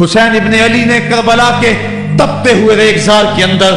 حسین ابن علی نے کربلا کے تپتے ہوئے ریگزار کے اندر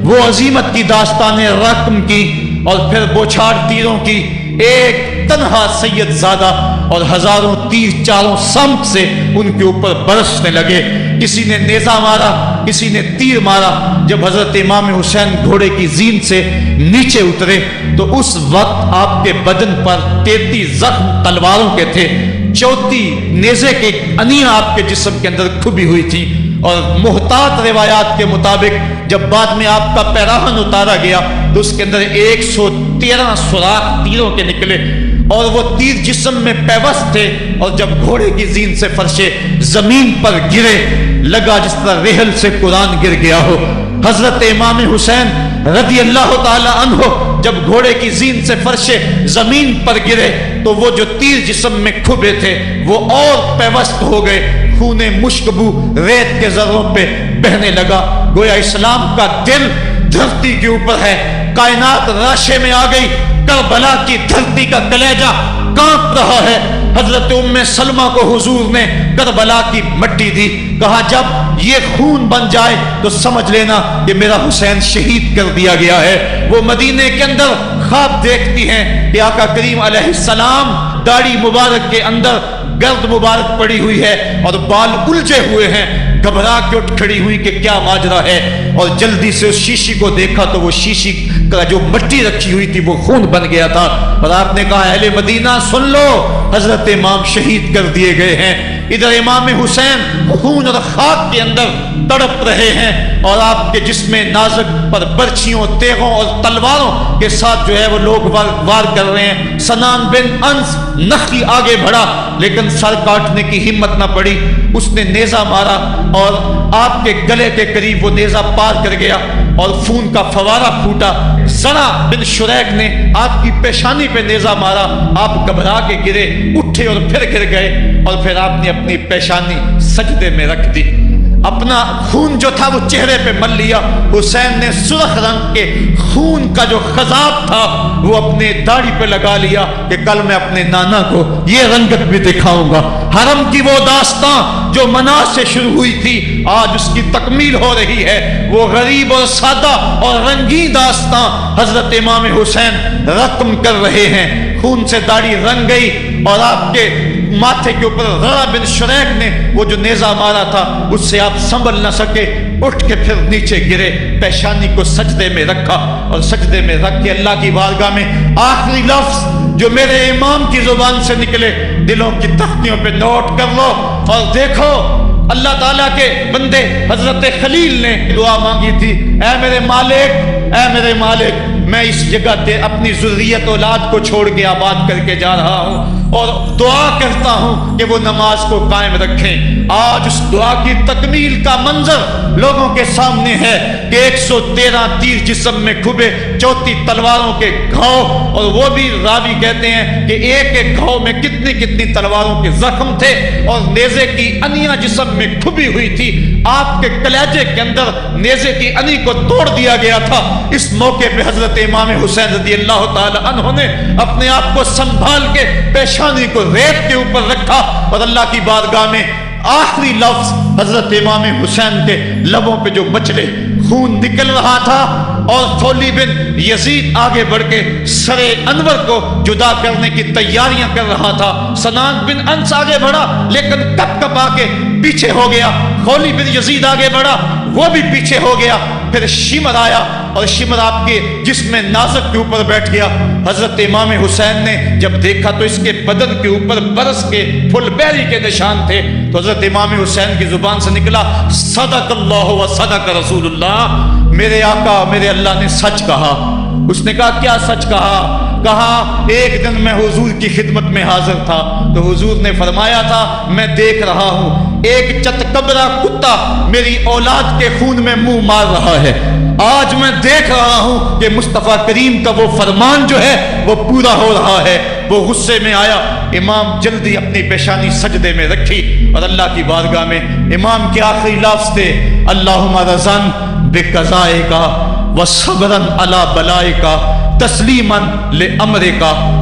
وہ عظیمت کی داستانیں رقم کی اور پھر بوچھاڑ تیروں کی ایک تنہا سید زادہ اور ہزاروں تیر چاروں سمت سے ان کے اوپر برسنے لگے. کسی نے نیزہ مارا، کسی نے تیر مارا. جب حضرت امام حسین گھوڑے کی زین سے نیچے اترے تو اس وقت آپ کے بدن پر 33 زخم تلواروں کے تھے. 34 نیزے کے انیاں آپ کے جسم کے اندر کھبی ہوئی تھی. اور محتاط روایات کے مطابق جب بعد میں آپ کا پیراہن اتارا گیا تو اس کے اندر 113 سوراخ تیروں کے نکلے اور وہ تیر جسم میں پیوست تھے. اور جب گھوڑے کی زین سے فرشے زمین پر گرے لگا جس طرح ریحل سے قرآن گر گیا ہو. حضرت امام حسین رضی اللہ تعالی عنہ جب گھوڑے کی زین سے فرشے زمین پر گرے تو وہ جو تیر جسم میں کھبے تھے وہ اور پیوست ہو گئے. خون مشکبو ریت کے ذروں پہ بہنے لگا. گویا اسلام کا دل دھرتی کے اوپر ہے. کائنات راشے میں آ گئی. کربلا کی دھرتی کا کلیجہ کانپ رہا ہے. حضرت ام سلمہ کو حضور نے کربلا کی مٹی دی. کہا جب یہ خون بن جائے تو سمجھ لینا کہ میرا حسین شہید کر دیا گیا ہے. وہ مدینے کے اندر خواب دیکھتی ہیں کہ آقا کریم علیہ السلام داڑھی مبارک کے اندر گرد مبارک پڑی ہوئی ہے اور بال الجھے ہوئے ہیں. گھبرا کے اٹھ کھڑی ہوئی کہ کیا ماجرا ہے. اور جلدی سے اس شیشی کو دیکھا تو وہ شیشی کا جو مٹی رکھی ہوئی تھی وہ خون بن گیا تھا. اور آپ نے کہا اہل مدینہ سن لو، حضرت امام شہید کر دیے گئے ہیں. ادھر امام حسین خون اور خاک کے اندر تڑپ رہے ہیں اور آپ کے جسم نازک پر برچھیوں، تیغوں اور تلواروں کے ساتھ جو ہے وہ لوگ وار کر رہے ہیں. سنان بن انس نخی آگے بڑھا لیکن سر کاٹنے کی ہمت نہ پڑی. اس نے نیزہ مارا اور آپ کے گلے کے قریب وہ نیزہ پار کر گیا اور خون کا فوارہ پھوٹا. زرع بن شریک نے آپ کی پیشانی پہ نیزہ مارا. آپ گھبرا کے گرے، اٹھے اور پھر گر گئے اور پھر آپ نے اپنی پیشانی سجدے میں رکھ دی. اپنا خون جو تھا وہ چہرے پہ مل لیا. حسین نے سرخ رنگ کے خون کا جو خضاب تھا وہ اپنے داڑھی پہ لگا لیا کہ کل میں اپنے نانا کو یہ رنگت بھی دکھاؤں گا. حرم کی وہ داستان جو مناس سے شروع ہوئی تھی آج اس کی تکمیل ہو رہی ہے. وہ غریب اور سادہ اور رنگین داستان حضرت امام حسین رقم کر رہے ہیں. خون سے داڑھی رنگ گئی اور آپ کے ماتھے کے اوپر زرع بن شریک نے وہ جو نیزہ مارا تھا اس سے آپ سنبھل نہ سکے. اٹھ کے پھر نیچے گرے، پیشانی کو سجدے میں رکھا اور سجدے میں رکھ کے اللہ کی بارگاہ میں آخری لفظ جو میرے امام کی زبان سے نکلے دلوں کی تختیوں پہ نوٹ کر لو اور دیکھو. اللہ تعالیٰ کے بندے حضرت خلیل نے دعا مانگی تھی، اے میرے مالک، اے میرے مالک، میں اس جگہ پہ اپنی ذریت اولاد کو چھوڑ کے آباد کر کے جا رہا ہوں اور دعا کرتا ہوں کہ وہ نماز کو قائم رکھیں. آج اس دعا کی تکمیل کا منظر لوگوں کے سامنے ہے کہ 113 تیر جسم میں کھبے، 34 تلواروں کے گھاؤ، اور وہ بھی راوی کہتے ہیں کہ ایک ایک گھاؤ میں کتنی کتنی تلواروں کے زخم تھے اور نیزے کی انیاں جسم میں کھبی ہوئی تھی. آپ کے کلیجے کے اندر نیزے کی انی کو توڑ دیا گیا تھا. اس موقع پہ حضرت امام حسین رضی اللہ تعالی عنہ نے اپنے آپ کو سنبھال کے پیشانی کو ریت کے اوپر رکھا اور اللہ کی بارگاہ میں آخری لفظ حضرت امام حسین کے لبوں پہ جو مچلے خون نکل رہا تھا اور خولی بن یزید آگے بڑھ کے سر انور کو جدا کرنے کی تیاریاں کر رہا تھا. سنان بن انس آگے بڑھا لیکن کپ کپ آ کے پیچھے ہو گیا. خولی بن یزید آگے بڑھا، وہ بھی پیچھے ہو گیا. پھر شمر آیا اور شمر آپ کے جسم نازک کے اوپر بیٹھ گیا. حضرت امام حسین نے جب دیکھا تو اس کے بدن کے اوپر برس کے پھل بیری کے نشان تھے. تو حضرت امام حسین کی زبان سے نکلا صدق اللہ و صدق رسول اللہ، میرے آقا میرے اللہ نے سچ کہا. اس نے کہا کیا سچ کہا؟ کہا ایک دن میں حضور کی خدمت میں حاضر تھا تو حضور نے فرمایا تھا میں دیکھ رہا ہوں ایک چتکبرا کتا میری اولاد کے خون میں منہ مار رہا ہے. آج میں دیکھ رہا ہوں کہ مصطفیٰ کریم کا وہ فرمان جو ہے وہ پورا ہو رہا ہے. وہ غصے میں آیا. امام جلدی اپنی پیشانی سجدے میں رکھی اور اللہ کی بارگاہ میں امام کے آخری لفظ تھے اللہم رضن بقضائک وصبرا علی بلائک تسلیما لامرک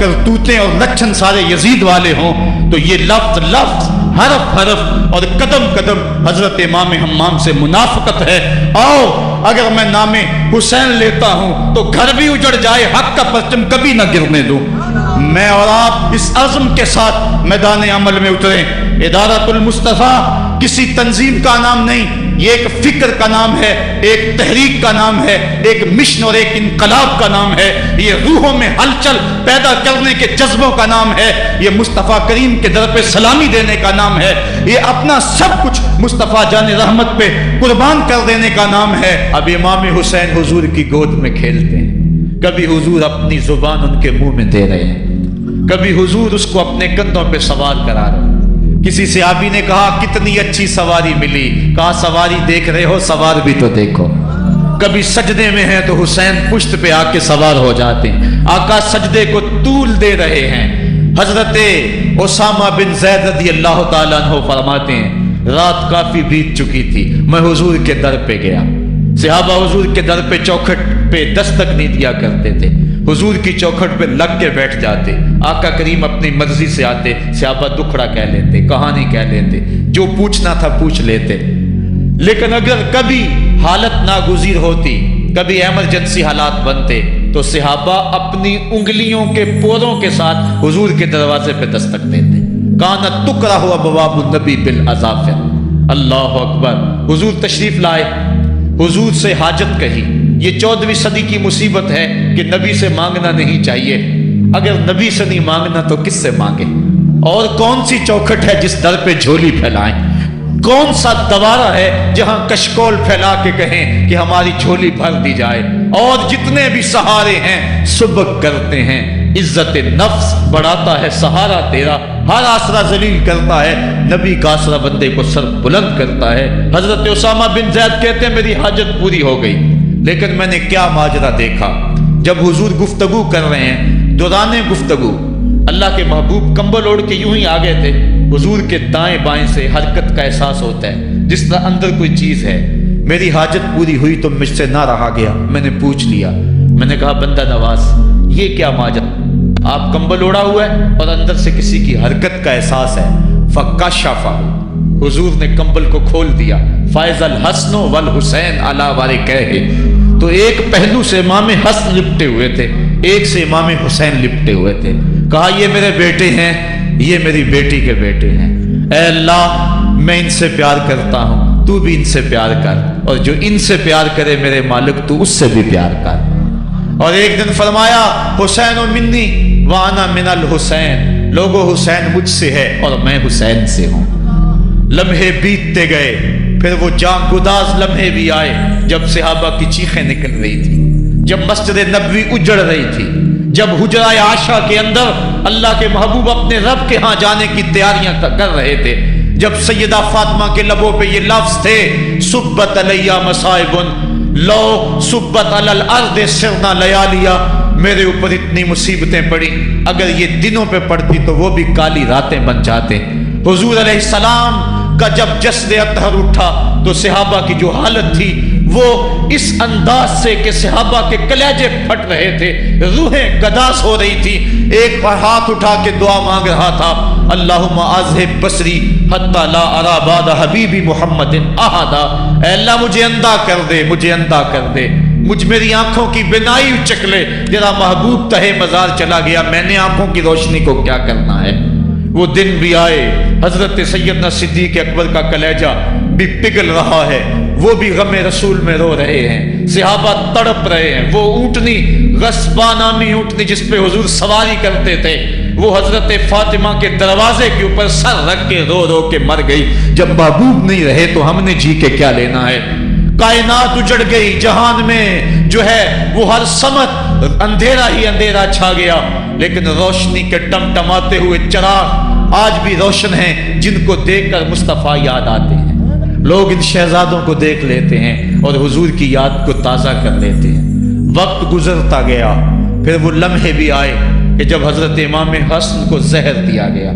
کرتوتیں اور لچھن سارے یزید والے ہوں تو یہ لفظ لفظ حرف حرف اور قدم قدم حضرت امام حمام سے منافقت ہے۔ آؤ اگر میں نام حسین لیتا ہوں تو گھر بھی اجڑ جائے، حق کا پرچم کبھی نہ گرنے دوں۔ میں اور آپ اس عزم کے ساتھ میدان عمل میں اتریں۔ ادارۃ المصطفیٰ کسی تنظیم کا نام نہیں، یہ ایک فکر کا نام ہے، ایک تحریک کا نام ہے، ایک مشن اور ایک انقلاب کا نام ہے، یہ روحوں میں ہلچل پیدا کرنے کے جذبوں کا نام ہے، یہ مصطفیٰ کریم کے در پہ سلامی دینے کا نام ہے، یہ اپنا سب کچھ مصطفیٰ جان رحمت پہ قربان کر دینے کا نام ہے۔ اب امام حسین حضور کی گود میں کھیلتے ہیں، کبھی حضور اپنی زبان ان کے منہ میں دے رہے ہیں، کبھی حضور اس کو اپنے کندھوں پہ سوار کرا رہے ہیں۔ کسی صحابی نے کہا کتنی اچھی سواری ملی، کہا سواری دیکھ رہے ہو سوار بھی تو دیکھو۔ کبھی سجدے میں ہیں تو حسین پشت پہ آ کے سوار ہو جاتے ہیں، آقا سجدے کو طول دے رہے ہیں۔ حضرت اسامہ بن زید رضی اللہ تعالیٰ عنہ فرماتے ہیں رات کافی بیت چکی تھی، میں حضور کے در پہ گیا، صحابہ حضور کے در پہ چوکھٹ پہ دستک نہیں دیا کرتے تھے، حضور کی چوکھٹ پہ لگ کے بیٹھ جاتے، آقا کریم اپنی مرضی سے آتے، صحابہ دکھڑا کہہ لیتے، کہانی کہہ لیتے، جو پوچھنا تھا پوچھ لیتے۔ لیکن اگر کبھی حالت ناگزیر ہوتی، کبھی ایمرجنسی حالات بنتے تو صحابہ اپنی انگلیوں کے پوروں کے ساتھ حضور کے دروازے پہ دستک دیتے۔ کانت تکرہ ابواب النبی بالاظافر، اللہ اکبر۔ حضور تشریف لائے، حضور سے حاجت کہی۔ یہ 14ویں صدی کی مصیبت ہے کہ نبی سے مانگنا نہیں چاہیے، اگر نبی سے نہیں مانگنا تو کس سے مانگے؟ اور کون سی چوکھٹ ہے جس در پہ جھولی پھیلائیں؟ کون سا دوارہ ہے جہاں کشکول پھیلا کے کہیں کہ ہماری جھولی بھر دی جائے؟ اور جتنے بھی سہارے ہیں سبک کرتے ہیں، عزت نفس بڑھاتا ہے سہارا تیرا، ہر آسرا ذلیل کرتا ہے، نبی کا آسرا بندے کو سر بلند کرتا ہے۔ حضرت اسامہ بن زید کہتے ہیں میری حاجت پوری ہو گئی، لیکن میں نے کیا ماجرا دیکھا، جب حضور گفتگو کر رہے ہیں، دوران گفتگو اللہ کے محبوب کمبل اوڑھ کے یوں ہی آگے تھے، حضور کے دائیں بائیں سے حرکت کا احساس ہوتا ہے جس طرح اندر کوئی چیز ہے۔ میری حاجت پوری ہوئی تو مجھ سے نہ رہا گیا، میں نے پوچھ لیا، میں نے کہا بندہ نواز یہ کیا ماجرا؟ آپ کمبل اوڑھا ہوا ہے اور اندر سے کسی کی حرکت کا احساس ہے۔ فکشفہ، حضور نے کمبل کو کھول دیا، فائز الحسن والحسین علی وارکیہ، تو ایک پہلو سے امام حسن لپٹے ہوئے تھے، ایک سے امام حسین لپٹے ہوئے تھے۔ کہا یہ میرے بیٹے ہیں، یہ میری بیٹی کے بیٹے ہیں، اے اللہ میں ان سے پیار کرتا ہوں، تو بھی ان سے پیار کر، اور جو ان سے پیار کرے میرے مالک تو اس سے بھی پیار کر۔ اور ایک دن فرمایا حسین منی وانا من الحسین، لوگو حسین مجھ سے ہے اور میں حسین سے ہوں۔ لمحے بیتتے گئے، پھر وہ جاں گداز لمحے بھی آئے جب صحابہ کی چیخیں نکل رہی تھی، جب مسجد نبوی اجڑ رہی تھی، جب حجرہ عائشہ کے اندر اللہ کے محبوب اپنے رب کے ہاں جانے کی تیاریاں کر رہے تھے، جب سیدہ فاطمہ کے لبوں پہ یہ لفظ تھے سبت علیہ مصائب لو سبت علی الارض سرنا لیالیا، میرے اوپر اتنی مصیبتیں پڑی، اگر یہ دنوں پہ پڑتی تو وہ بھی کالی راتیں بن جاتے۔ حضور علیہ السلام کا جب جسد اطہر اٹھا تو صحابہ کی جو حالت تھی وہ اس انداز سے کہ صحابہ کے کلیجے پھٹ رہے تھے، روحیں گداس ہو رہی تھی، ایک ہاتھ اٹھا کے دعا مانگ رہا تھا اللہم اذہب بصری حتی لا ارا بعد حبیبی محمد احدا، اے اللہ مجھے اندھا کر دے، مجھے اندھا کر دے، مجھ میری آنکھوں کی بینائی اچک لے، جرا محبوب تہے مزار چلا گیا، میں نے آنکھوں کی روشنی کو کیا کرنا ہے۔ وہ دن بھی آئے، حضرت سیدنا صدیق اکبر کا کلیجہ بھی پگھل رہا ہے، وہ بھی غم رسول میں رو رہے ہیں، صحابہ تڑپ رہے ہیں۔ وہ اونٹنی غصبہ نامی اونٹنی جس پہ حضور سواری کرتے تھے، وہ حضرت فاطمہ کے دروازے کے اوپر سر رکھ کے رو رو کے مر گئی۔ جب محبوب نہیں رہے تو ہم نے جی کے کیا لینا ہے؟ کائنات اجڑ گئی، جہان میں جو ہے وہ ہر سمت اندھیرا ہی اندھیرا چھا گیا، لیکن روشنی کے ٹمٹماتے ہوئے چراغ آج بھی روشن ہیں، جن کو دیکھ کر مصطفیٰ یاد آتے ہیں۔ لوگ ان شہزادوں کو دیکھ لیتے ہیں اور حضور کی یاد کو تازہ کر لیتے ہیں۔ وقت گزرتا گیا، پھر وہ لمحے بھی آئے کہ جب حضرت امام حسن کو زہر دیا گیا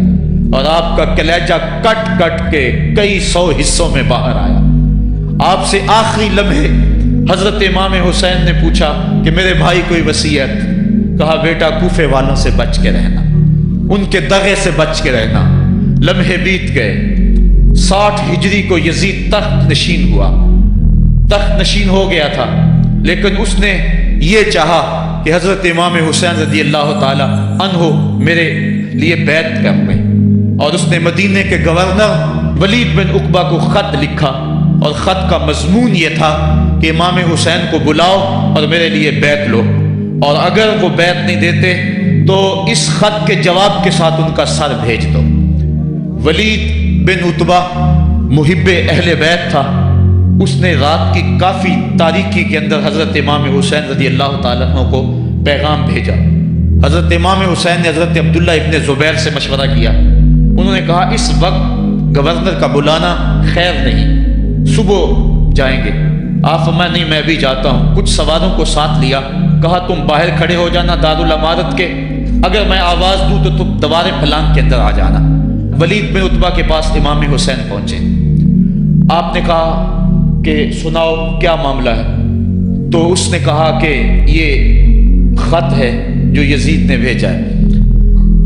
اور آپ کا کلیجہ کٹ کٹ کے کئی سو حصوں میں باہر آیا۔ آپ سے آخری لمحے حضرت امام حسین نے پوچھا کہ میرے بھائی کوئی وصیت؟ کہا بیٹا کوفے والوں سے بچ کے رہنا، ان کے دغے سے بچ کے رہنا۔ لمحے بیت گئے، 60 ہجری کو یزید تخت نشین ہوا، تخت نشین ہو گیا تھا، لیکن اس نے یہ چاہا کہ حضرت امام حسین رضی اللہ تعالی عنہ میرے لیے بیعت کر لیں، اور اس نے مدینے کے گورنر ولید بن عقبہ کو خط لکھا، اور خط کا مضمون یہ تھا کہ امام حسین کو بلاؤ اور میرے لیے بیعت لو، اور اگر وہ بیعت نہیں دیتے تو اس خط کے جواب کے ساتھ ان کا سر بھیج دو۔ ولید بن عتبہ محب اہل بیت تھا، اس نے رات کی کافی تاریکی کے اندر حضرت امام حسین رضی اللہ تعالیٰ عنہ کو پیغام بھیجا۔ حضرت امام حسین نے حضرت عبداللہ ابن زبیر سے مشورہ کیا، انہوں نے کہا اس وقت گورنر کا بلانا خیر نہیں، صبح جائیں گے۔ آپ فرمایا نہیں میں بھی جاتا ہوں، کچھ سواروں کو ساتھ لیا، کہا تم باہر کھڑے ہو جانا دارالامارت کے، اگر میں آواز دوں تو تم دوارے پلانگ کے اندر آ جانا۔ ولید بن عتبہ کے پاس امام حسین پہنچے، آپ نے کہا کہ سناؤ کیا معاملہ ہے؟ تو اس نے کہا کہ یہ خط ہے جو یزید نے بھیجا ہے۔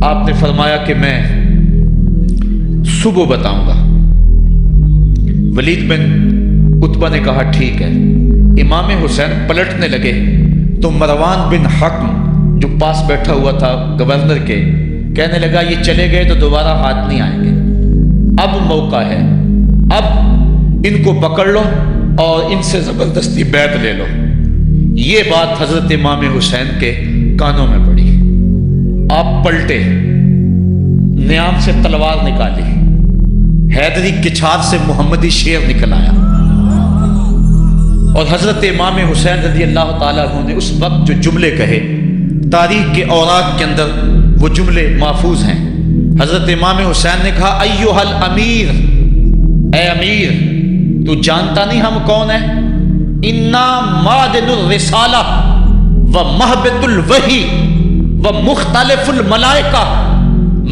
آپ نے فرمایا کہ میں صبح بتاؤں گا۔ ولید بن عتبہ نے کہا ٹھیک ہے۔ امام حسین پلٹنے لگے تو مروان بن حکم جو پاس بیٹھا ہوا تھا گورنر کے، کہنے لگا یہ چلے گئے تو دوبارہ ہاتھ نہیں آئیں گے، اب موقع ہے، اب ان کو پکڑ لو اور ان سے زبردستی بیعت لے لو۔ یہ بات حضرت امام حسین کے کانوں میں پڑی، آپ پلٹے، نیام سے تلوار نکالی، حیدری کچھار سے محمدی شیر نکل آیا، اور حضرت امام حسین رضی اللہ تعالیٰ عنہ نے اس وقت جو جملے کہے، تاریخ کے اوراق کے اندر وہ جملے محفوظ ہیں۔ حضرت امام حسین نے کہا ایھا الامیر، اے امیر تو جانتا نہیں ہم کون ہیں؟ انا معدن الرسالہ و محبت الوحی و مختلف الملائکہ،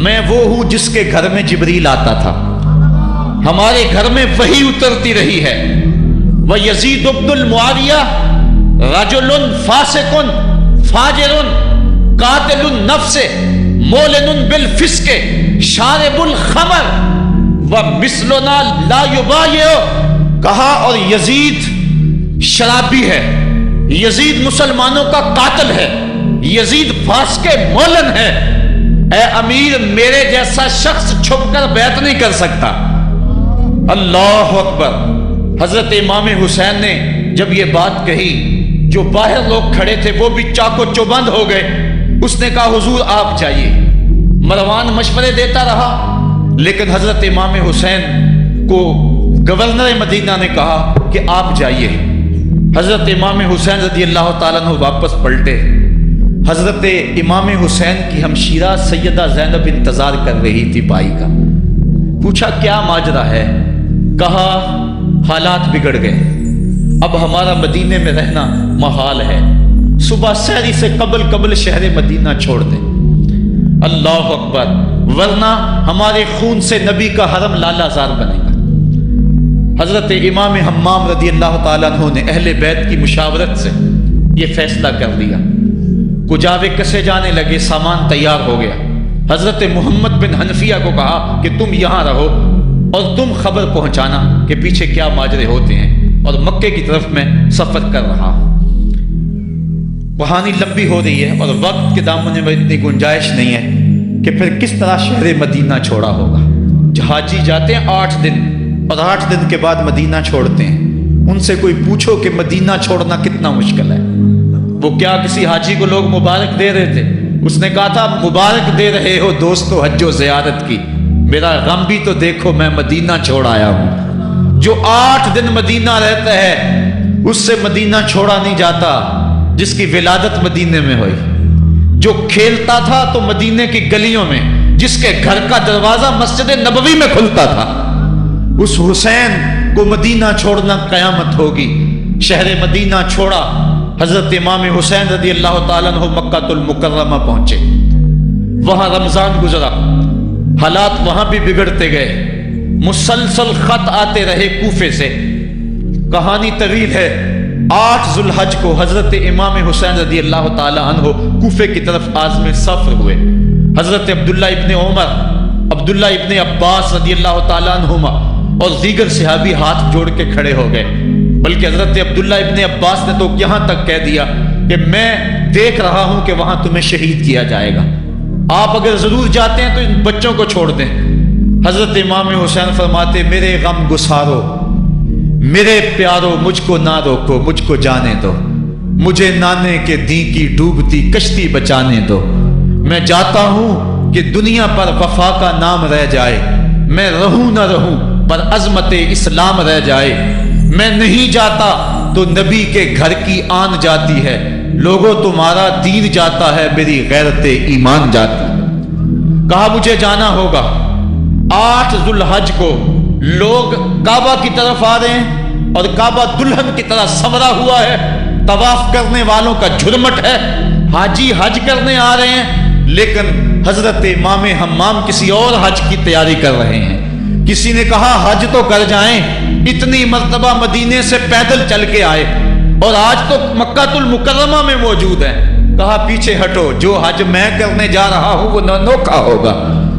میں وہ ہوں جس کے گھر میں جبریل آتا تھا، ہمارے گھر میں وحی اترتی رہی ہے۔ وَيَزِيدُ بْنُ الْمُعَاوِيَةِ رَجُلٌ فَاسِقٌ فَاجِرٌ قَاتِلُ النَّفْسِ مُعْلِنٌ بِالْفِسْقِ شَارِبُ الْخَمْرِ وَمِثْلُنَا لَا يُبَايِعُ، کہا اور یزید شرابی ہے، یزید مسلمانوں کا قاتل ہے، یزید فاسق معلن ہے، اے امیر میرے جیسا شخص چھپ کر بیعت نہیں کر سکتا۔ اللہ اکبر۔ حضرت امام حسین نے جب یہ بات کہی، جو باہر لوگ کھڑے تھے وہ بھی چاقو چوبند ہو گئے۔ اس نے کہا حضور آپ جائیے۔ مروان مشورے دیتا رہا، لیکن حضرت امام حسین کو گورنر مدینہ نے کہا کہ آپ جائیے۔ حضرت امام حسین رضی اللہ تعالیٰ عنہ واپس پلٹے۔ حضرت امام حسین کی ہمشیرہ سیدہ زینب انتظار کر رہی تھی بھائی کا۔ پوچھا کیا ماجرا ہے؟ کہا حالات بگڑ گئے، اب ہمارا مدینے میں رہنا محال ہے، صبح سحری سے قبل شہر مدینہ چھوڑ دیں۔ اللہ اکبر، ورنہ ہمارے خون سے نبی کا حرم لالا زار بنے گا۔ حضرت امام حمام رضی اللہ تعالیٰ عنہ نے اہل بیت کی مشاورت سے یہ فیصلہ کر لیا۔ کجاوے کسے جانے لگے، سامان تیار ہو گیا۔ حضرت محمد بن حنفیہ کو کہا کہ تم یہاں رہو اور تم خبر پہنچانا کہ پیچھے کیا ماجرے ہوتے ہیں، اور مکے کی طرف میں سفر کر رہا ہوں۔ کہانی لمبی ہو رہی ہے اور وقت کے دامن میں اتنی گنجائش نہیں ہے کہ پھر کس طرح شہر مدینہ چھوڑا ہوگا۔ حاجی جاتے ہیں 8 دن اور 8 دن کے بعد مدینہ چھوڑتے ہیں۔ ان سے کوئی پوچھو کہ مدینہ چھوڑنا کتنا مشکل ہے، وہ کیا کسی حاجی کو لوگ مبارک دے رہے تھے؟ اس نے کہا تھا مبارک دے رہے ہو دوستو حج و زیارت کی، میرا غم بھی تو دیکھو، میں مدینہ چھوڑ آیا ہوں۔ جو 8 دن مدینہ رہتا ہے اس سے مدینہ چھوڑا نہیں جاتا جس کی ولادت مدینے میں ہوئی، جو کھیلتا تھا تو مدینے کی گلیوں میں، جس کے گھر کا دروازہ مسجد نبوی میں کھلتا تھا، اس حسین کو مدینہ چھوڑنا قیامت ہوگی۔ شہر مدینہ چھوڑا، حضرت امام حسین رضی اللہ تعالیٰ عنہ مکہ المکرمہ پہنچے، وہاں رمضان گزرا، حالات وہاں بھی بگڑتے گئے، مسلسل خط آتے رہے کوفے سے۔ کہانی طویل ہے، 8 ذوالحج کو حضرت امام حسین رضی اللہ تعالی عنہ کوفے کی طرف عازم سفر ہوئے. حضرت عبداللہ ابن عمر، عبداللہ ابن عباس رضی اللہ تعالی عنہما اور دیگر صحابی ہاتھ جوڑ کے کھڑے ہو گئے. بلکہ حضرت عبداللہ ابن عباس نے تو یہاں تک کہہ دیا کہ میں دیکھ رہا ہوں کہ وہاں تمہیں شہید کیا جائے گا، آپ اگر ضرور جاتے ہیں تو ان بچوں کو چھوڑ دیں. حضرت امام حسین فرماتے میرے غم گسارو، میرے پیارو، مجھ کو نہ روکو، مجھ کو جانے دو، مجھے نانے کے دی کی ڈوبتی کشتی بچانے دو. میں جاتا ہوں کہ دنیا پر وفا کا نام رہ جائے، میں رہوں نہ رہوں پر عظمت اسلام رہ جائے. میں نہیں جاتا تو نبی کے گھر کی آن جاتی ہے، لوگوں تمہارا دین جاتا ہے، میری غیرت ایمان جاتی ہے. کہا مجھے جانا ہوگا. 8 ذوالحج کو لوگ کعبہ کی طرف آ رہے ہیں اور کعبہ دلہن کی طرح سنورا ہوا ہے، طواف کرنے والوں کا جھرمٹ ہے، حاجی حج کرنے آ رہے ہیں، لیکن حضرت امام حمام کسی اور حج کی تیاری کر رہے ہیں. کسی نے کہا حج تو کر جائیں، اتنی مرتبہ مدینے سے پیدل چل کے آئے اور آج تو مکہ المکرمہ میں موجود ہیں. کہا پیچھے ہٹو، جو حج میں کرنے جا رہا ہوں وہ نوکھا ہوگا،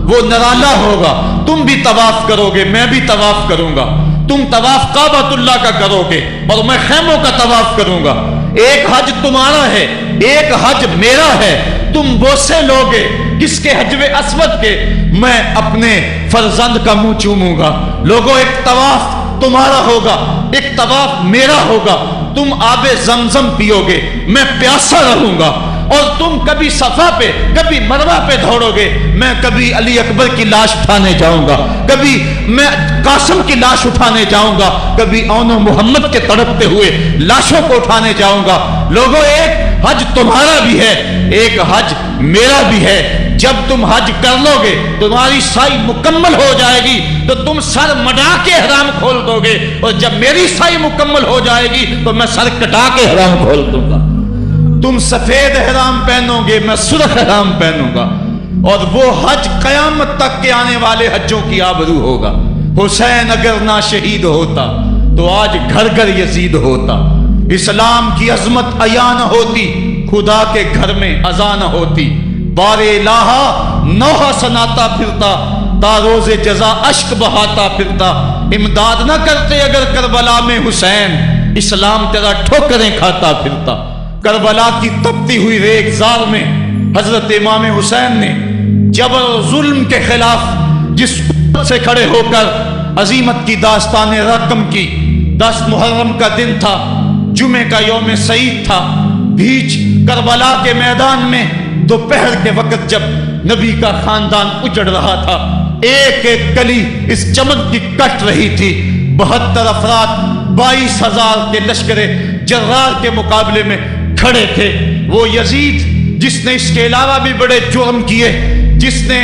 وہ نرالا ہوگا. تم بھی طواف کرو گے، میں بھی طواف کروں گا. تم طواف کعبۃ اللہ کا کرو گے اور میں خیموں کا طواف کروں گا. ایک حج تمہارا ہے، ایک حج میرا ہے. تم بوسے لوگے کس کے؟ حجر اسود کے. میں اپنے فرزند کا منہ چوموں گا. لوگوں ایک طواف تمہارا ہوگا، ایک طواف میرا ہوگا. تم آب زمزم پیو گے، میں پیاسا رہوں گا. اور تم کبھی صفا پہ کبھی مروہ پہ دوڑو گے، میں کبھی علی اکبر کی لاش اٹھانے جاؤں گا، کبھی میں قاسم کی لاش اٹھانے جاؤں گا، کبھی اون و محمد کے تڑپتے ہوئے لاشوں کو اٹھانے جاؤں گا. لوگوں ایک حج تمہارا بھی ہے، ایک حج میرا بھی ہے. جب تم حج کر لو گے تمہاری سائی مکمل ہو جائے گی تو تم سر مڈا کے احرام کھول دو گے، اور جب میری سائی مکمل ہو جائے گی تو میں سر کٹا کے احرام کھول دوں گا. تم سفید احرام پہنو گے، میں سرخ احرام پہنوں گا. اور وہ حج قیامت تک کے آنے والے حجوں کی آبرو ہوگا. حسین اگر نہ شہید ہوتا تو آج گھر گھر یزید ہوتا. اسلام کی عظمت عیاں نہ ہوتی، خدا کے گھر میں اذان نہ ہوتی. بار الہا نوحہ سناتا پھرتا، تا روز جزا اشک بہاتا پھرتا. امداد نہ کرتے اگر کربلا میں حسین، اسلام تیرا ٹھوکریں کھاتا پھرتا. کربلا کی تپتی ہوئی ریگزار میں حضرت امام حسین نے جبر و ظلم کے خلاف جس سے کھڑے ہو کر عظیمت کی داستان رقم کی. 10 محرم کا دن تھا، جمعے کا یوم سعید تھا. بھیچ کربلا کے میدان میں دوپہر کے وقت جب نبی کا خاندان اجڑ رہا تھا، ایک ایک کلی اس چمن کی کٹ رہی تھی. 72 افراد 22,000 کے لشکر جرار کے مقابلے میں کھڑے تھے. وہ یزید جس نے اس کے علاوہ بھی بڑے جرم کیے، جس نے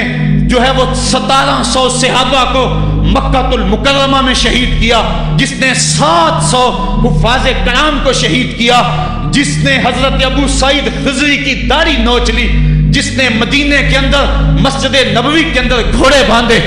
جو ہے وہ 1700 صحابہ کو مکہ المکرمہ میں شہید کیا، جس نے 700 حفاظ کرام کو شہید کیا، جس نے حضرت ابو سعید خضری کی داڑھی نوچ لی، جس نے مدینے کے اندر مسجد نبوی کے اندر گھوڑے باندھے،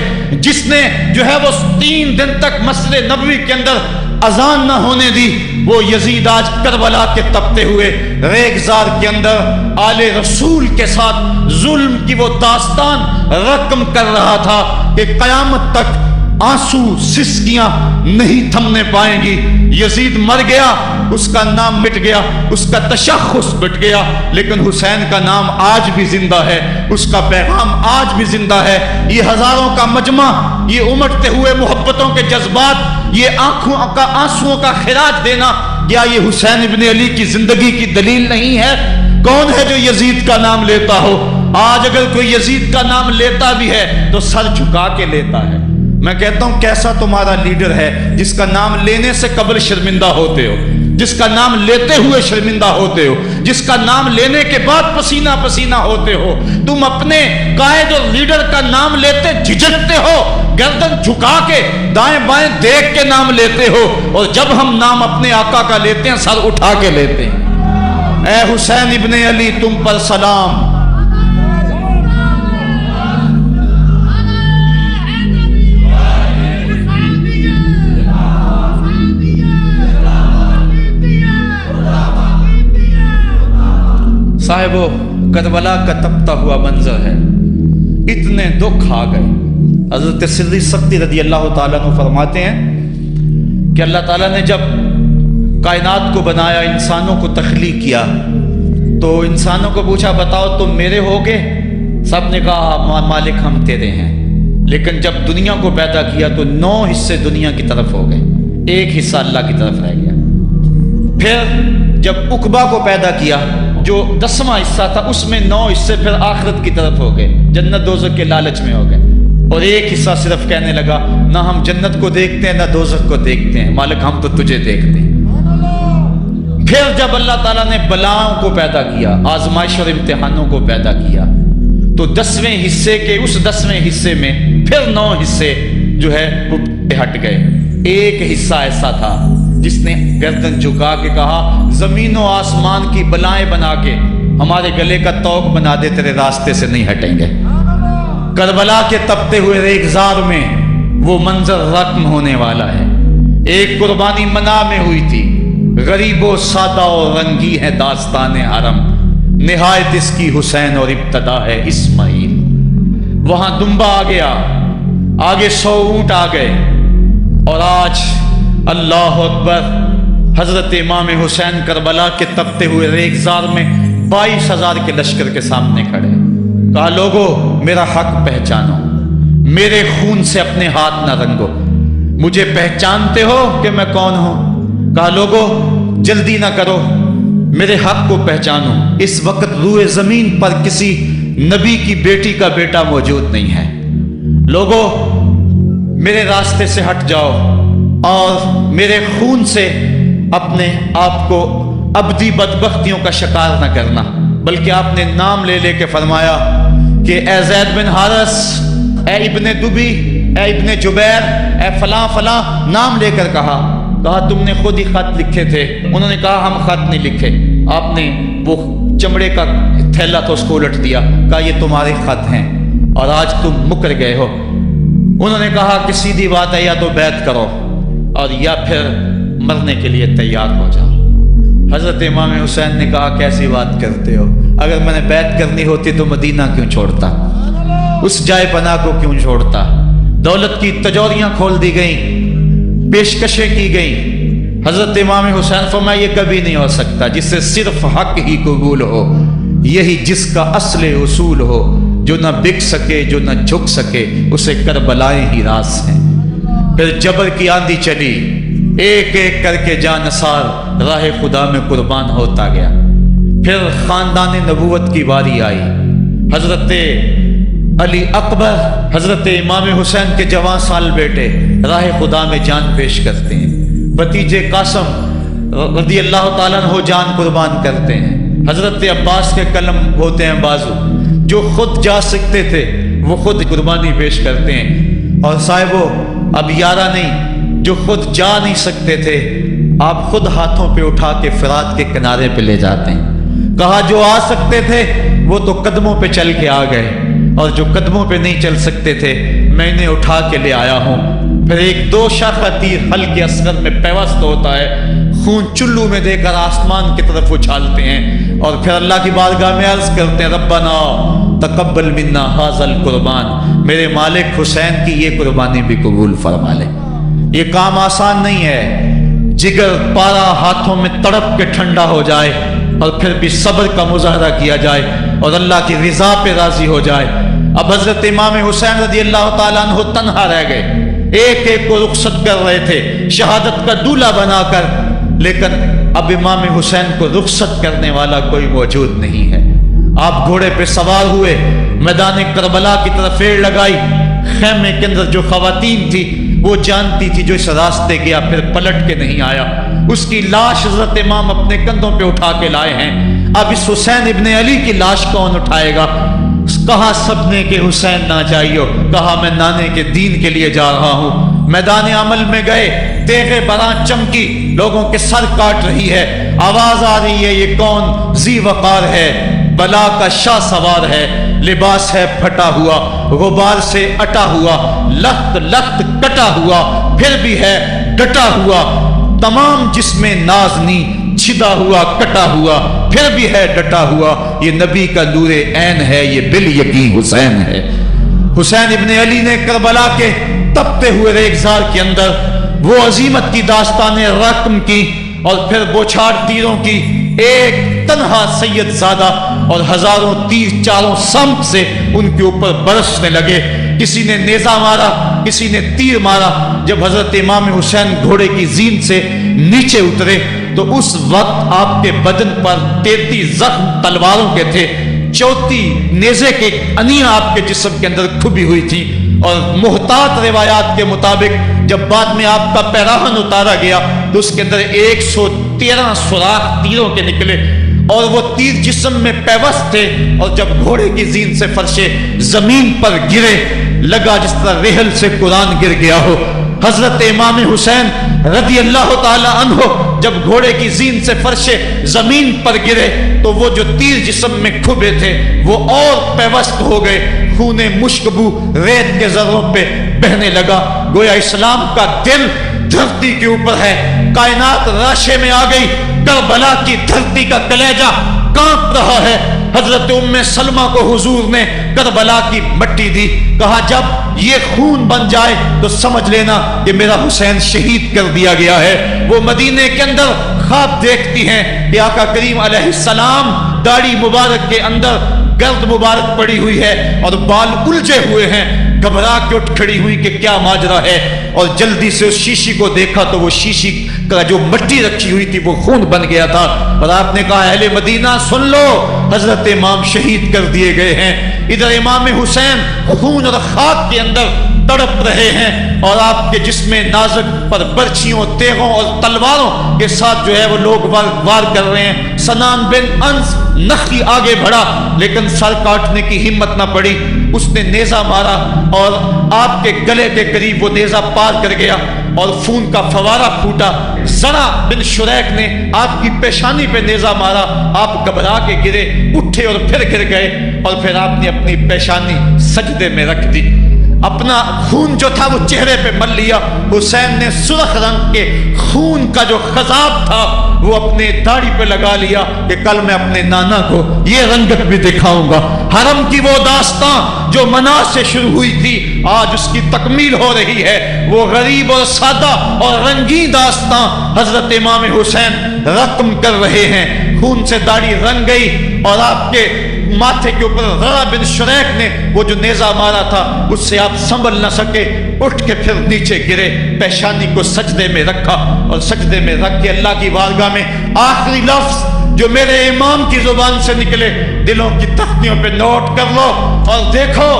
جس نے جو ہے وہ 3 دن تک مسجد نبوی کے اندر اذان نہ ہونے دی، وہ یزید آج کربلا کے تپتے ہوئے ریگزار کے اندر آل رسول کے ساتھ ظلم کی وہ داستان رقم کر رہا تھا کہ قیامت تک آنسو سسکیاں نہیں تھمنے پائیں گی. یزید مر گیا، اس کا نام مٹ گیا، اس کا تشخص مٹ گیا، لیکن حسین کا نام آج بھی زندہ ہے، اس کا پیغام آج بھی زندہ ہے. یہ ہزاروں کا مجمع، یہ امٹتے ہوئے محبتوں کے جذبات، یہ آنکھوں کا آنسوؤں کا خراج دینا، کیا یہ حسین ابن علی کی زندگی کی دلیل نہیں ہے؟ کون ہے جو یزید کا نام لیتا ہو؟ آج اگر کوئی یزید کا نام لیتا بھی ہے تو سر جھکا کے لیتا ہے. میں کہتا ہوں کیسا تمہارا لیڈر ہے جس کا نام لینے سے قبل شرمندہ ہوتے ہو، جس کا نام لیتے ہوئے شرمندہ ہوتے ہو، جس کا نام لینے کے بعد پسینہ پسینہ ہوتے ہو. تم اپنے قائد اور لیڈر کا نام لیتے جھجکتے ہو، گردن جھکا کے دائیں بائیں دیکھ کے نام لیتے ہو، اور جب ہم نام اپنے آقا کا لیتے ہیں سر اٹھا کے لیتے ہیں. اے حسین ابن علی تم پر سلام. صاحبو کربلا کا تپتا ہوا منظر ہے، اتنے دکھ آ گئے۔ حضرت سری سختی رضی اللہ تعالیٰ عنہ فرماتے ہیں کہ اللہ تعالیٰ نے جب کائنات کو بنایا، انسانوں کو تخلیق کیا، تو انسانوں کو پوچھا بتاؤ تم میرے ہوگے؟ سب نے کہا مالک ہم تیرے ہیں۔ لیکن جب دنیا کو پیدا کیا تو 9 حصے دنیا کی طرف ہو گئے، 1 حصہ اللہ کی طرف رہ گیا۔ پھر جب عقبہ کو پیدا کیا جو 10واں حصہ تھا، اس میں 9 حصے پھر آخرت کی طرف ہو گئے، جنت دوزخ کے لالچ میں ہو گئے، اور 1 حصہ صرف کہنے لگا نہ ہم جنت کو دیکھتے ہیں نہ دوزخ کو دیکھتے ہیں، مالک ہم تو تجھے دیکھتے ہیں۔ پھر جب اللہ تعالیٰ نے بلاؤں کو پیدا کیا، آزمائش اور امتحانوں کو پیدا کیا، تو 10ویں حصے کے اس 10ویں حصے میں پھر 9 حصے جو ہے وہ ہٹ گئے۔ 1 حصہ ایسا تھا جس نے گردن جھکا کے کہا زمین و آسمان کی بلائیں بنا کے ہمارے گلے کا توق بنا دے، تیرے راستے سے نہیں ہٹیں گے۔ کربلا کے تپتے ہوئے ریگزار میں وہ منظر رقم ہونے والا ہے۔ ایک قربانی منا میں ہوئی تھی، غریب و سادہ اور رنگی ہے داستان حرم، نہایت اس کی حسین اور ابتدا ہے اسماعیل۔ وہاں دمبا آ گیا، آگے 100 اونٹ آ گئے، اور آج اللہ اکبر، حضرت امام حسین کربلا کے تپتے ہوئے ریگزار میں 22,000 کے لشکر کے سامنے کھڑے۔ کہا لوگو میرا حق پہچانو، میرے خون سے اپنے ہاتھ نہ رنگو، مجھے پہچانتے ہو کہ میں کون ہوں؟ کہا لوگو جلدی نہ کرو، میرے حق کو پہچانو، اس وقت روئے زمین پر کسی نبی کی بیٹی کا بیٹا موجود نہیں ہے۔ لوگو میرے راستے سے ہٹ جاؤ اور میرے خون سے اپنے آپ کو ابدی بدبختیوں کا شکار نہ کرنا، بلکہ آپ نے نام لے لے کے فرمایا کہ اے زید بن حارث، اے ابن دبی، اے ابن جبیر، اے فلاں فلاں، نام لے کر کہا تم نے خود ہی خط لکھے تھے۔ انہوں نے کہا ہم خط نہیں لکھے۔ آپ نے وہ چمڑے کا تھیلا تھا اس کو الٹ دیا، کہا یہ تمہارے خط ہیں اور آج تم مکر گئے ہو۔ انہوں نے کہا کہ سیدھی بات ہے، یا تو بیعت کرو اور یا پھر مرنے کے لیے تیار ہو جاؤ۔ حضرت امام حسین نے کہا کیسی بات کرتے ہو، اگر میں نے بیعت کرنی ہوتی تو مدینہ کیوں چھوڑتا، اس جائے پناہ کو کیوں چھوڑتا۔ دولت کی تجوریاں کھول دی گئیں، پیشکشیں کی گئیں۔ حضرت امام حسین فرمایا یہ کبھی نہیں ہو سکتا، جس سے صرف حق ہی قبول ہو، یہی جس کا اصل اصول ہو، جو نہ بک سکے جو نہ جھک سکے، اسے کربلائیں ہی راس ہیں۔ پھر جبر کی آندھی چلی، ایک ایک کر کے جان نثار راہ خدا میں قربان ہوتا گیا۔ پھر خاندان نبوت کی باری آئی، حضرت علی اکبر حضرت امام حسین کے جوان سال بیٹے راہ خدا میں جان پیش کرتے ہیں، بھتیجے قاسم رضی اللہ تعالیٰ عنہ جان قربان کرتے ہیں، حضرت عباس کے قلم ہوتے ہیں بازو، جو خود جا سکتے تھے وہ خود قربانی پیش کرتے ہیں۔ اور صاحبو اب یارہ نہیں، جو خود جا نہیں سکتے تھے آپ خود ہاتھوں پہ اٹھا کے فرات کے کنارے پہ لے جاتے ہیں۔ کہا جو آ سکتے تھے وہ تو قدموں پہ چل کے آ گئے، اور جو قدموں پہ نہیں چل سکتے تھے میں انہیں اٹھا کے لے آیا ہوں۔ پھر ایک 2 شاخہ تیر حلق اصغر میں پیوست ہوتا ہے، خون چلو میں دے کر آسمان کی طرف اچھالتے ہیں، اور پھر اللہ کی بارگاہ میں عرض کرتے ہیں ربنا تقبل منا ھذا القربان، میرے مالک حسین کی یہ قربانی بھی قبول فرما لے۔ یہ کام آسان نہیں ہے، جگر پارا ہاتھوں میں تڑپ کے ٹھنڈا ہو جائے اور پھر بھی صبر کا مظاہرہ کیا جائے اور اللہ کی رضا پہ راضی ہو جائے۔ اب حضرت امام حسین رضی اللہ تعالیٰ عنہ تنہا رہ گئے، ایک ایک کو رخصت کر رہے تھے شہادت کا دولہا بنا کر، لیکن اب امام حسین کو رخصت کرنے والا کوئی موجود نہیں ہے۔ آپ گھوڑے پہ سوار ہوئے، میدان کربلا کی طرف ایڑ لگائی، خیمے کے اندر جو خواتین تھی وہ جانتی تھی جو اس راستے گیا پھر پلٹ کے نہیں آیا، اس کی لاش حضرت امام اپنے کندھوں پہ اٹھا کے لائے ہیں۔ اب اس حسین ابن علی کی لاش کون اٹھائے گا؟ کہا سب نے کہ حسین نہ جائیو، کہا میں نانے کے دین کے لیے جا رہا ہوں۔ میدان عمل میں گئے، تیغ براں چمکی، لوگوں کے سر کاٹ رہی ہے، آواز آ رہی ہے یہ کون ذی وقار ہے، بلا کا شاہ سوار ہے، لباس ہے پھٹا ہوا، غبار سے اٹا ہوا، لخت لخت کٹا ہوا، پھر بھی ہے ڈٹا ہوا، تمام جسم نازنی چھدا ہوا کٹا ہوا، پھر بھی ہے ڈٹا ہوا، یہ نبی کا نور عین ہے، یہ بال یقین حسین ہے۔ حسین ابن علی نے کربلا کے تپتے ہوئے ریگزار کے اندر وہ عظیمت کی داستانیں رقم کی اور پھر بوچھاڑ تیروں کی، ایک تنہا سید زادہ اور ہزاروں تیر چاروں سمت سے ان کے اوپر برسنے لگے۔ کسی نے نیزہ مارا، کسی نے تیر مارا۔ جب حضرت امام حسین گھوڑے کی زین سے نیچے اترے تو اس وقت آپ کے بدن پر 33 زخم تلواروں کے تھے، 34 نیزے کے انیاں آپ کے جسم کے اندر کھبی ہوئی تھی، اور محتاط روایات کے مطابق جب بعد میں آپ کا پیراہن اتارا گیا تو اس کے اندر 113 سوراخ تیروں کے نکلے، اور وہ تیر جسم میں پیوست تھے، اور جب گھوڑے کی زین سے فرشے زمین پر گرے لگا جس طرح ریحل سے قرآن گر گیا ہو۔ حضرت امام حسین رضی اللہ تعالی عنہ جب گھوڑے کی زین سے فرشے زمین پر گرے تو وہ جو تیر جسم میں کھبے تھے وہ اور پیوست ہو گئے، خون مشکبو ریت کے ذروں پہ بہنے لگا، گویا اسلام کا دل دھرتی کے اوپر ہے، کائنات راشے میں آ گئی، کربلا کی دھرتی کا کلیجہ کانپ رہا ہے۔ حضرت ام سلمہ کو حضور نے کربلا کی مٹی دی، کہا جب یہ خون بن جائے تو سمجھ لینا کہ میرا حسین شہید کر دیا گیا ہے۔ وہ مدینے کے اندر خواب دیکھتی ہیں کہ آقا کریم علیہ السلام داڑھی مبارک کے اندر گرد مبارک پڑی ہوئی ہے اور بال الجھے ہوئے ہیں، گھبرا کے اٹھ کھڑی ہوئی کہ کیا ماجرا ہے، اور جلدی سے اس شیشی کو دیکھا تو وہ شیشی کا جو مٹی رکھی ہوئی تھی وہ خون بن گیا تھا، اور آپ نے کہا اہل مدینہ سن لو، حضرت امام شہید کر دیے گئے ہیں۔ ادھر امام حسین خون اور خاک کے اندر تڑپ رہے ہیں، اور آپ کے جسم نازک پر برچھیوں، تیغوں اور تلواروں کے ساتھ جو ہے وہ لوگ وار کر رہے ہیں۔ سنان بن انس نخی آگے بڑھا لیکن سر کاٹنے کی ہمت نہ پڑی، اس نے نیزہ مارا اور آپ کے گلے کے قریب وہ نیزہ پار کر گیا اور خون کا فوارہ پھوٹا۔ زرع بن شریک نے آپ کی پیشانی پہ نیزہ مارا، آپ گھبرا کے گرے، اٹھے اور پھر گر گئے، اور پھر آپ نے اپنی پیشانی سجدے میں رکھ دی، اپنا خون جو تھا وہ چہرے پہ مل لیا۔ حسین نے سرخ رنگ کے خون کا جو خضاب تھا وہ اپنے داڑھی پہ لگا لیا کہ کل میں اپنے نانا کو یہ رنگت بھی دکھاؤں گا۔ حرم کی وہ داستان جو منا سے شروع ہوئی تھی آج اس کی تکمیل ہو رہی ہے، وہ غریب اور سادہ اور رنگین داستان حضرت امام حسین رقم کر رہے ہیں۔ خون سے داڑھی رنگ گئی اور آپ کے ماتھے کے اوپر زرع بن شریک نے وہ جو نیزہ مارا تھا اس سے آپ سنبھل نہ سکے، اٹھ کے پھر نیچے گرے، پیشانی کو سجدے میں رکھا، اور سجدے میں رکھ کے اللہ کی بارگاہ میں آخری لفظ جو میرے امام کی زبان سے نکلے دلوں کی تختیوں پہ نوٹ کر لو اور دیکھو۔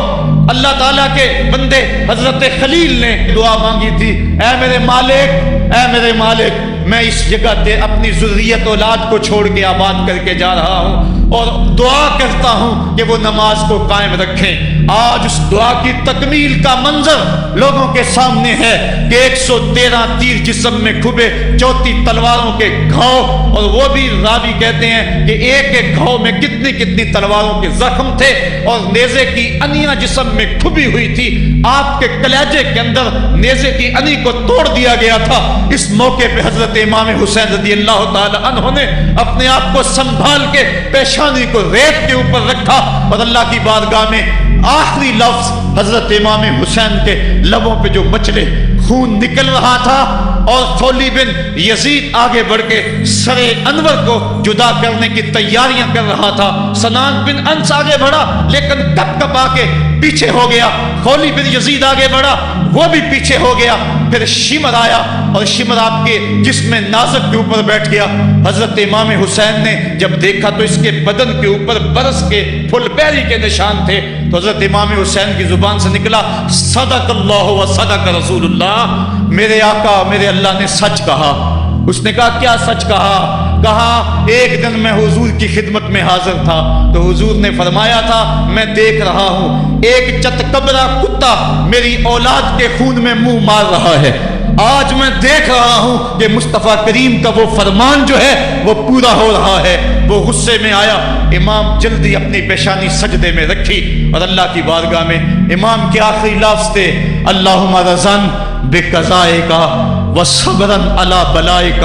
اللہ تعالیٰ کے بندے حضرت خلیل نے دعا مانگی تھی، اے میرے مالک، اے میرے مالک، میں اس جگہ پہ اپنی ذریت اولاد کو چھوڑ کے آباد کر کے جا رہا ہوں اور دعا کرتا ہوں کہ وہ نماز کو قائم رکھیں۔ آج اس دعا کی تکمیل کا منظر لوگوں کے سامنے ہے کہ 113 تیر جسم میں کھبے، 34 تلواروں کے گھاؤ، اور وہ بھی راوی کہتے ہیں کہ ایک ایک گھاؤ میں کتنی کتنی تلواروں کے زخم تھے، اور نیزے کی انیاں جسم میں کھبی ہوئی تھی، آپ کے کلیجے کے اندر نیزے کی انی کو توڑ دیا گیا تھا۔ اس موقع پہ حضرت امام حسین رضی اللہ تعالی عنہ نے اپنے آپ کو سنبھال کے پیشانی کو ریت کے اوپر رکھا، اور اللہ کی بارگاہ میں آخری لفظ حضرت امام حسین کے لبوں پہ جو مچلے خون نکل رہا تھا، اور خولی بن یزید آگے بڑھ کے سر انور کو جدا کرنے کی تیاریاں کر رہا تھا۔ سنان بن انس آگے بڑھا لیکن کپ کپا کے پیچھے ہو گیا، خولی بن یزید آگے بڑھا وہ بھی پیچھے ہو گیا، پھر شمر آیا اور شمر آپ کے جسم نازک کے اوپر بیٹھ گیا۔ حضرت امام حسین نے جب دیکھا تو اس کے بدن کے اوپر برس کے پھل پیری کے نشان تھے، تو حضرت امام حسین کی زبان سے نکلا صدق اللہ و صدق رسول اللہ، میرے آقا میرے اللہ نے سچ کہا۔ اس نے کہا کیا سچ کہا؟ کہا ایک دن میں حضور کی خدمت میں حاضر تھا تو حضور نے فرمایا تھا میں دیکھ رہا ہوں ایک چتکبرا کتا میری اولاد کے خون میں منہ مار رہا ہے، آج میں دیکھ رہا ہوں کہ مصطفیٰ کریم کا وہ فرمان جو ہے وہ پورا ہو رہا ہے۔ وہ غصے میں آیا، امام جلدی اپنی پیشانی سجدے میں رکھی اور اللہ کی بارگاہ میں امام کے آخری لفظ تھے اللہم رضن بقضائک وصبرن علی بلائک،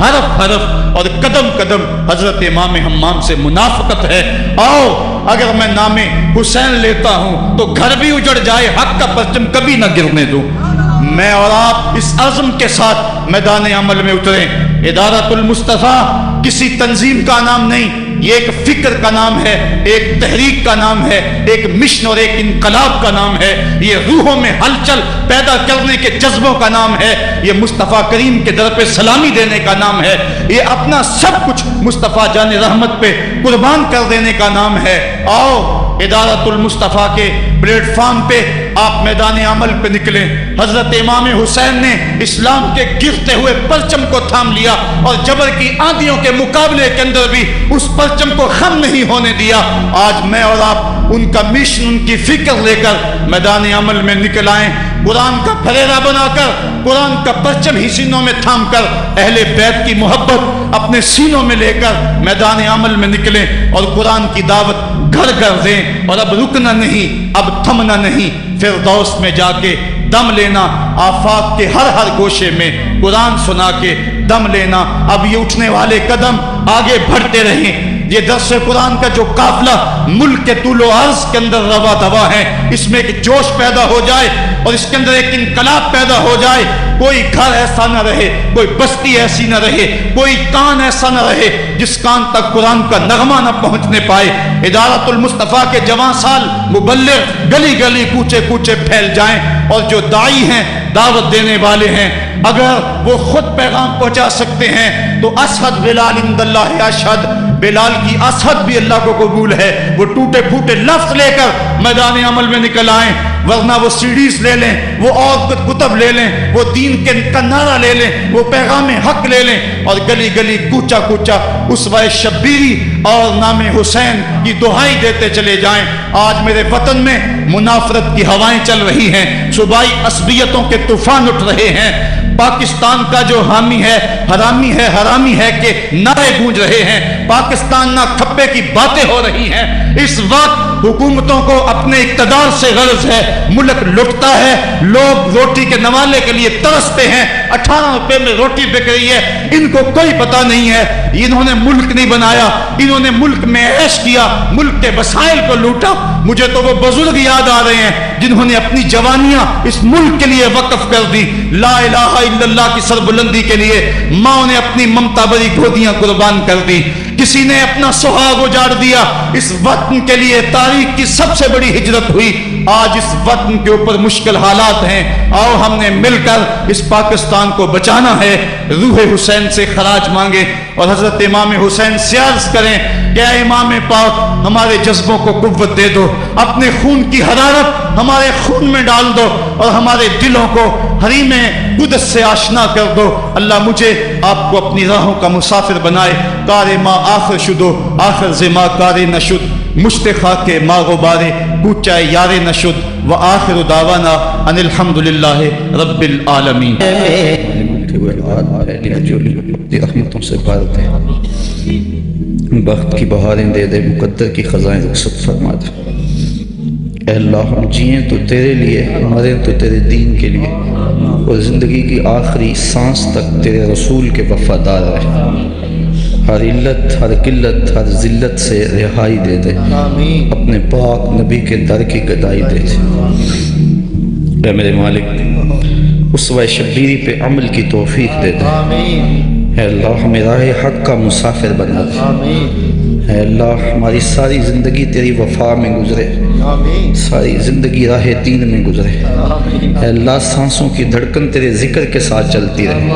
حرف حرف اور قدم قدم حضرت امام حمام سے منافقت ہے۔ آؤ اگر میں نام حسین لیتا ہوں تو گھر بھی اجڑ جائے، حق کا پرچم کبھی نہ گرنے دوں۔ میں اور آپ اس عزم کے ساتھ میدان عمل میں اتریں۔ ادارۃ المصطفیٰ کسی تنظیم کا نام نہیں، یہ ایک فکر کا نام ہے، ایک تحریک کا نام ہے، ایک مشن اور ایک انقلاب کا نام ہے، یہ روحوں میں ہلچل پیدا کرنے کے جذبوں کا نام ہے، یہ مصطفیٰ کریم کے در پہ سلامی دینے کا نام ہے، یہ اپنا سب کچھ مصطفیٰ جان رحمت پہ قربان کر دینے کا نام ہے۔ آؤ ادارۃ المصطفیٰ کے پلیٹ فارم پہ آپ میدان عمل پہ نکلیں۔ حضرت امام حسین نے اسلام کے گرتے ہوئے پرچم کو تھام لیا اور جبر کی آندھیوں کے مقابلے کے اندر بھی اس پرچم کو خم نہیں ہونے دیا۔ آج میں اور آپ ان کا مشن، ان کی فکر لے کر میدان عمل میں نکل آئیں، قرآن کا پھریرا بنا کر، قرآن کا پرچم ہی سینوں میں تھام کر، اہل بیت کی محبت اپنے سینوں میں لے کر میدان عمل میں نکلیں اور قرآن کی دعوت گھر گھر دیں۔ اور اب رکنا نہیں، اب تھمنا نہیں، فردوس میں جا کے دم لینا، آفاق کے ہر ہر گوشے میں قرآن سنا کے دم لینا۔ اب یہ اٹھنے والے قدم آگے بڑھتے رہیں۔ یہ درس قرآن کا جو قافلہ ملک کے طول و عرض کے اندر روا دوا ہے، اس میں ایک جوش پیدا ہو جائے اور اس کے اندر ایک انقلاب پیدا ہو جائے۔ کوئی گھر ایسا نہ رہے، کوئی بستی ایسی نہ رہے، کوئی کان ایسا نہ رہے جس کان تک قرآن کا نغمہ نہ پہنچنے پائے۔ ادارۃ المصطفیٰ کے جوان سال مبلغ گلی گلی کوچے کوچے پھیل جائیں، اور جو داعی ہیں، دعوت دینے والے ہیں، اگر وہ خود پیغام پہنچا سکتے ہیں تو اسحد بلال عند اللہ اشہد، بلال کی اسحد بھی اللہ کو قبول ہے۔ وہ ٹوٹے پھوٹے لفظ لے کر میدان عمل میں نکل آئیں، ورنہ وہ سیڈیز لے لیں، وہ اور کتب لے لیں، وہ دین کا نعرہ لے لیں، وہ پیغام حق لے لیں، اور گلی گلی کوچا کوچا اسوہ شبیری اور نام حسین کی دہائی دیتے چلے جائیں۔ آج میرے وطن میں منافرت کی ہوائیں چل رہی ہیں، صوبائی عصبیتوں کے طوفان اٹھ رہے ہیں۔ پاکستان کا جو حامی ہے حرامی ہے کہ نعرے گونج رہے ہیں، پاکستان نہ کھپے کی باتیں ہو رہی ہیں۔ اس وقت حکومتوں کو اپنے اقتدار سے غرض ہے، ملک لٹتا ہے، لوگ روٹی کے نوالے کے لیے ترستے ہیں، 18 روپے میں روٹی بک رہی ہے، ان کو کوئی پتہ نہیں ہے انہوں نے ملک نہیں بنایا، انہوں نے ملک میں عیش کیا، ملک کے وسائل کو لوٹا۔ مجھے تو وہ بزرگ یاد آ رہے ہیں جنہوں نے اپنی جوانیاں اس ملک کے لیے وقف کر دی، لا الہ الا اللہ کی سربلندی کے لیے ماں نے اپنی ممتا بری گودیاں قربان کر دی، کسی نے اپنا سہاگ اجاڑ دیا۔ اس وطن کے لیے تاریخ کی سب سے بڑی ہجرت ہوئی۔ آج اس وطن کے اوپر مشکل حالات ہیں، آؤ ہم نے مل کر اس پاکستان کو بچانا ہے۔ روح حسین سے خراج مانگے اور حضرت امام حسین سے عرض کریں کہ اے امام پاک، ہمارے جذبوں کو قوت دے دو، اپنے خون کی حرارت ہمارے خون میں ڈال دو اور ہمارے دلوں کو حریم قدس سے آشنا کر دو۔ اللہ مجھے آپ کو اپنی راہوں کا مسافر بنائے۔ کار ما آخر شدو آخر زما کار نشد، مشت خاک ما غبارے کوچہ یار نشد، و آخر دعوانا ان الحمدللہ رب العالمین۔ رحمتوں سے بھرتے بخت کی بہاریں دے دے، مقدر کی خزائیں رخصت فرما دے۔ اے اللہ ہم جئیں تو تیرے لیے، مریں تو تیرے دین کے لیے، اور زندگی کی آخری سانس تک تیرے رسول کے وفادار رہے۔ ہر علت، ہر قلت، ہر ذلت سے رہائی دے دے، اپنے پاک نبی کے در کی گدائی دے دے۔ اے میرے مالک، اسوہ شبیری پہ عمل کی توفیق دے دے۔ اے اللہ ہمیں راہ حق کا مسافر بنا دے۔ اے اللہ ہماری ساری زندگی تیری وفا میں گزرے، ساری زندگی راہ دین میں گزرے۔ اے اللہ سانسوں کی دھڑکن تیرے ذکر کے ساتھ چلتی رہے۔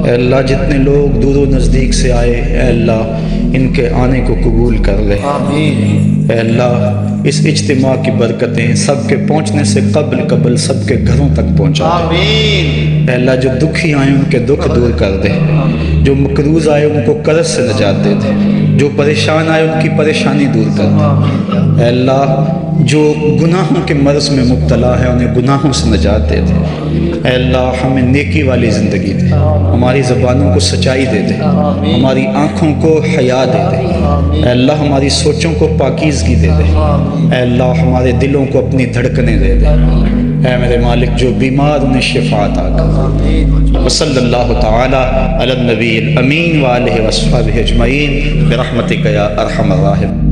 اے اللہ جتنے لوگ دور و نزدیک سے آئے، اے اللہ ان کے آنے کو قبول کر لے۔ اے اللہ اس اجتماع کی برکتیں سب کے پہنچنے سے قبل سب کے گھروں تک پہنچا دے۔ اے اللہ جو دکھی آئے ان کے دکھ دور کر دے، جو مقروض آئے ان کو قرض سے نجات دے دے، جو پریشان آئے ان کی پریشانی دور کر دے۔ اے اللہ جو گناہوں کے مرض میں مبتلا ہے انہیں گناہوں سے نجات دے دے۔ اے اللہ ہمیں نیکی والی زندگی دے، ہماری زبانوں کو سچائی دے دے، ہماری آنکھوں کو حیا دے دے۔ اے اللہ ہماری سوچوں کو پاکیزگی دے دے۔ اے اللہ ہمارے دلوں کو اپنی دھڑکنیں دے دے۔ اے میرے مالک جو بیمار انہیں شفا عطا کر. وصلی اللہ تعالی علی النبی الامین وآلہ وصحبہ اجمعین برحمتک یا ارحم الراحمین.